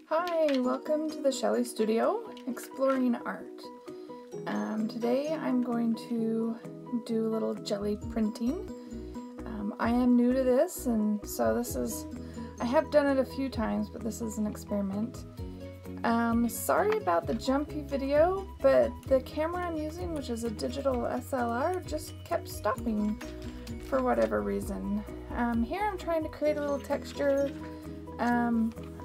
Hi, welcome to the Shelley Studio, Exploring Art. Today I'm going to do a little jelly printing. I am new to this, and so I have done it a few times, but this is an experiment. Sorry about the jumpy video, but the camera I'm using, which is a digital SLR, just kept stopping for whatever reason. Here I'm trying to create a little texture.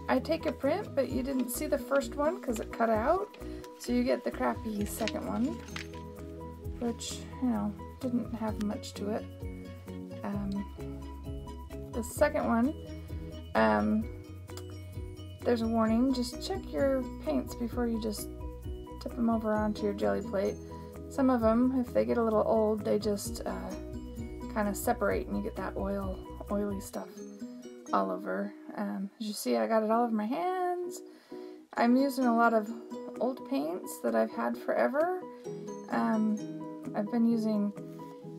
I take a print, but you didn't see the first one because it cut out, so you get the crappy second one, which, didn't have much to it. The second one, there's a warning: just check your paints before you just tip them over onto your jelly plate. Some of them, if they get a little old, they just kind of separate and you get that oily stuff all over. As you see, I got it all over my hands. I'm using a lot of old paints that I've had forever. I've been using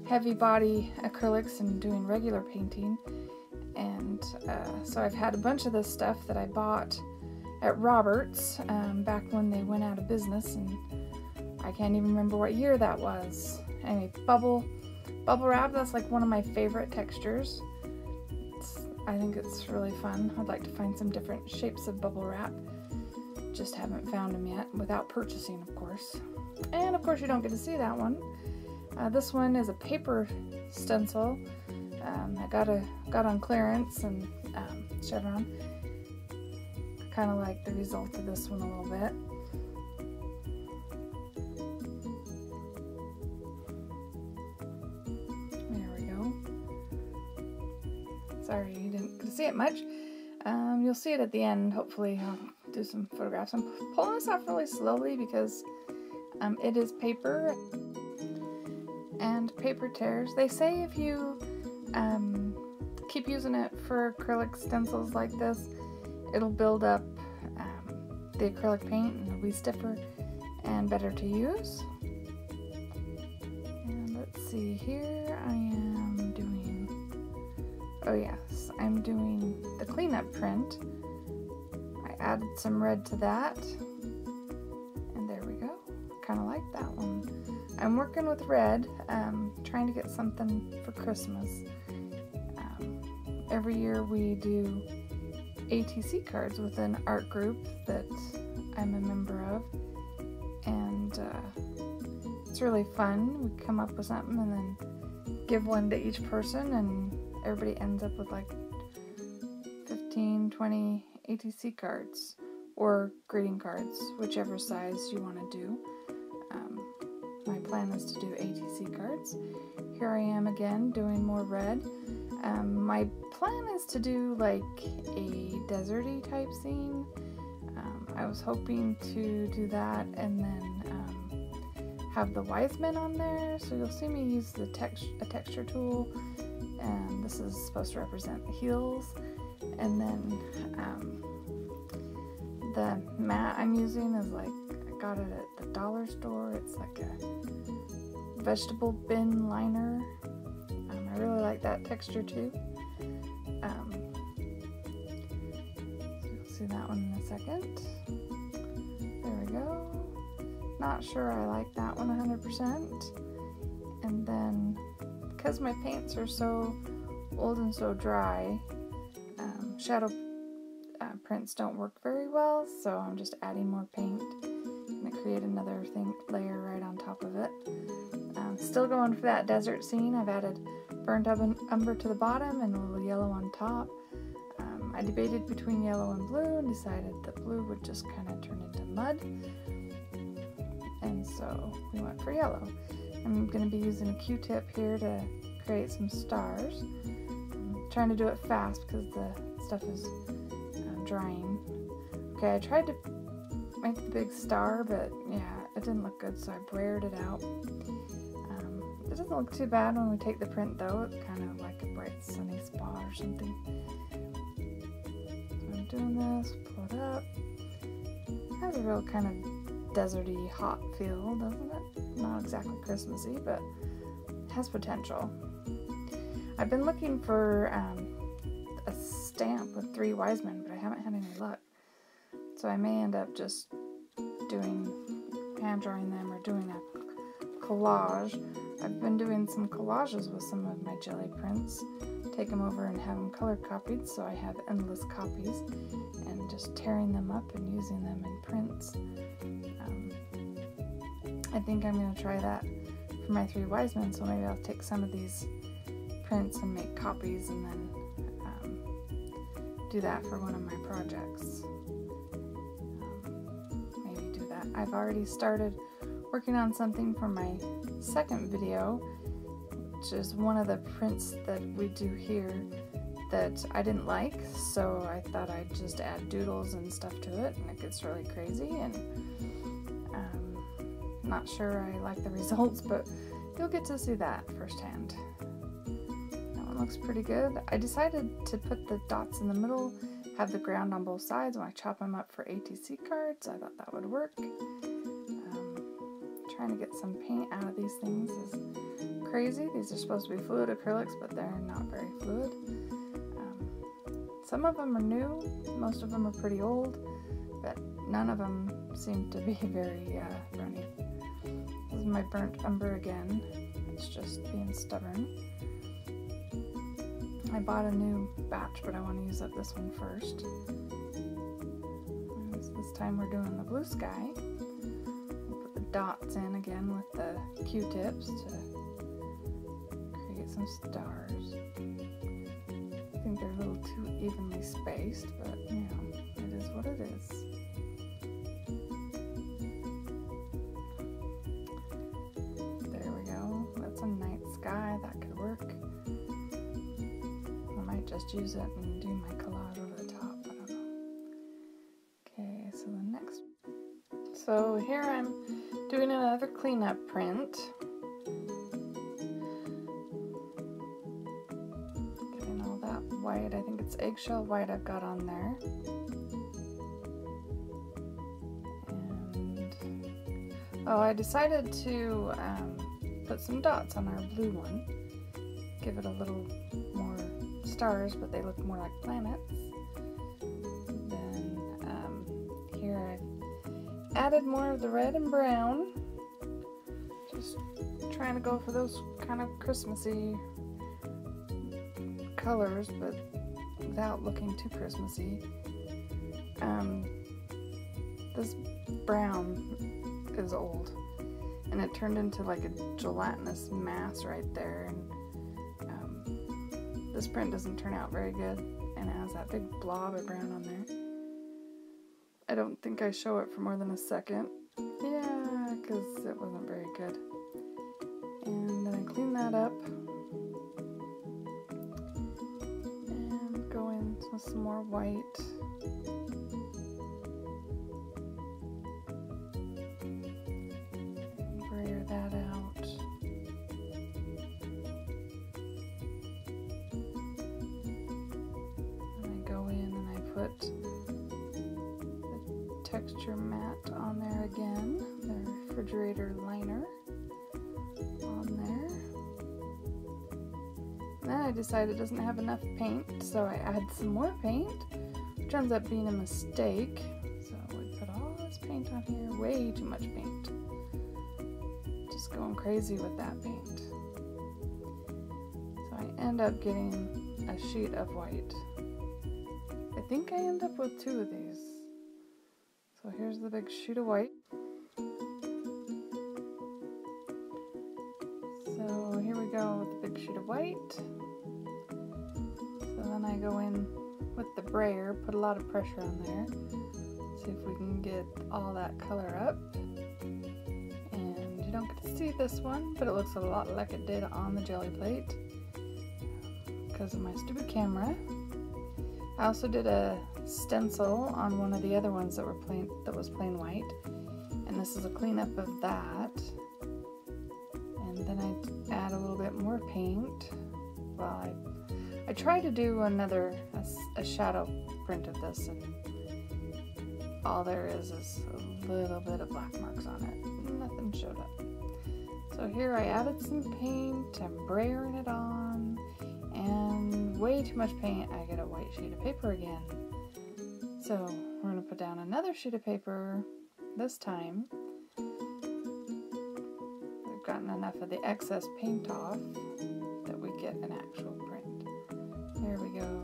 heavy body acrylics and doing regular painting, and so I've had a bunch of this stuff that I bought at Robert's back when they went out of business, and I can't even remember what year that was. Anyway, bubble wrap, that's like one of my favorite textures. I think it's really fun. I'd like to find some different shapes of bubble wrap. Just haven't found them yet, without purchasing, of course. And of course you don't get to see that one. This one is a paper stencil. I got on clearance and Chevron. I kind of like the result of this one a little bit. Sorry you didn't get to see it much. You'll see it at the end. Hopefully I'll do some photographs. I'm pulling this off really slowly because it is paper and paper tears. They say if you keep using it for acrylic stencils like this, it'll build up the acrylic paint and it'll be stiffer and better to use. And let's see, here I am doing, oh yes, I'm doing the cleanup print. I added some red to that, and there we go. Kind of like that one. I'm working with red, trying to get something for Christmas. Every year we do ATC cards with an art group that I'm a member of, and it's really fun. We come up with something and then give one to each person, and everybody ends up with like 15, 20 ATC cards, or greeting cards, whichever size you want to do. My plan is to do ATC cards. Here I am again doing more red. My plan is to do like a deserty type scene. I was hoping to do that and then have the wise men on there, so you'll see me use a texture tool, and this is supposed to represent the heels. And then the mat I'm using is like, I got it at the dollar store. It's like a vegetable bin liner. I really like that texture too. So you'll see that one in a second. There we go. Not sure I like that one 100%. And then, because my paints are so old and so dry, shadow prints don't work very well, so I'm just adding more paint. I'm going to create another layer right on top of it. Still going for that desert scene. I've added burnt umber to the bottom and a little yellow on top. I debated between yellow and blue and decided that blue would just kind of turn into mud, and so we went for yellow. I'm going to be using a Q-tip here to create some stars. I'm trying to do it fast because the stuff is drying. Okay, I tried to make the big star, but yeah, it didn't look good, so I brayered it out. It doesn't look too bad when we take the print though. It's kind of like a bright sunny spot or something. So I'm doing this, pull it up. It has a real kind of deserty, hot feel, doesn't it? Not exactly Christmassy, but it has potential. I've been looking for a stamp with 3 wise men, but I haven't had any luck. So I may end up just hand drawing them or doing a collage. I've been doing some collages with some of my jelly prints. Take them over and have them color copied, so I have endless copies, and just tearing them up and using them in prints. I think I'm going to try that for my 3 wise men, so maybe I'll take some of these prints and make copies and then do that for one of my projects. Maybe do that. I've already started working on something for my second video, which is one of the prints that we do here that I didn't like, so I thought I'd just add doodles and stuff to it, and it gets really crazy, and not sure I like the results, but you'll get to see that firsthand. That one looks pretty good. I decided to put the dots in the middle, have the ground on both sides when I chop them up for ATC cards. I thought that would work. Trying to get some paint out of these things is crazy. These are supposed to be fluid acrylics, but they're not very fluid. Some of them are new, most of them are pretty old, but none of them seem to be very runny. This is my burnt umber again. It's just being stubborn. I bought a new batch, but I want to use up this one first. And this time we're doing the blue sky. Put the dots in again with the Q-tips to create some stars. I think they're a little too evenly spaced, but you know, it is what it is. That could work. I might just use it and do my collage over the top. I don't know. Okay, so the next. So here I'm doing another cleanup print. Getting all that white. I think it's eggshell white I've got on there. And oh, I decided to put some dots on our blue one, give it a little more stars, but they look more like planets. Then here I've added more of the red and brown, just trying to go for those kind of Christmassy colors, but without looking too Christmassy. This brown is old, and it turned into like a gelatinous mass right there, and this print doesn't turn out very good, and it has that big blob of brown on there. I don't think I show it for more than a second. Yeah, because it wasn't very good. And then I clean that up and go in with some more white. That out. And I go in and I put the texture mat on there again, the refrigerator liner on there. And then I decided it doesn't have enough paint, so I add some more paint, which ends up being a mistake. So we put all this paint on here, way too much paint. Going crazy with that paint. So I end up getting a sheet of white. I think I end up with 2 of these. So here's the big sheet of white. So here we go with the big sheet of white. So then I go in with the brayer, put a lot of pressure on there. See if we can get all that color up. You don't get to see this one, but it looks a lot like it did on the jelly plate because of my stupid camera. I also did a stencil on one of the other ones that was plain white, and this is a cleanup of that. And then I add a little bit more paint. Well, I tried to do a shadow print of this, and all there is a little bit of black marks on it. Nothing showed up. So here I added some paint, I'm brayering it on, and way too much paint, I get a white sheet of paper again. So We're going to put down another sheet of paper. This time, we've gotten enough of the excess paint off that we get an actual print. There we go.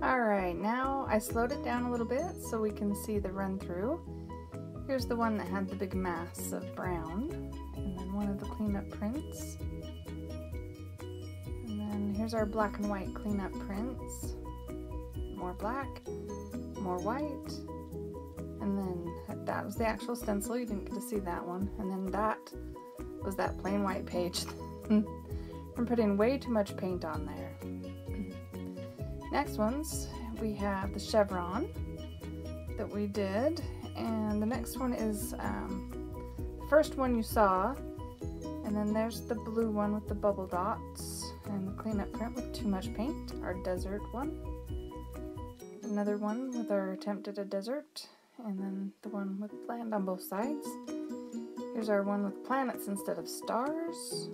Alright, now I slowed it down a little bit so we can see the run through. Here's the one that had the big mass of brown, and then one of the cleanup prints. And then here's our black and white cleanup prints. More black, more white, and then that was the actual stencil. You didn't get to see that one. And then that was that plain white page. I'm putting way too much paint on there. Next ones, we have the chevron that we did, and the next one is the first one you saw, and then there's the blue one with the bubble dots, and the cleanup print with too much paint, our desert one. Another one with our attempt at a desert, and then the one with land on both sides. Here's our one with planets instead of stars.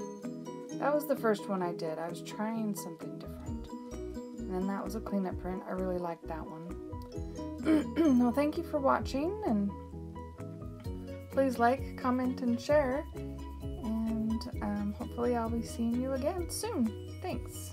That was the first one I did. I was trying something different. And then that was a cleanup print. I really liked that one. Well, thank you for watching, and please like, comment, and share. And hopefully I'll be seeing you again soon. Thanks.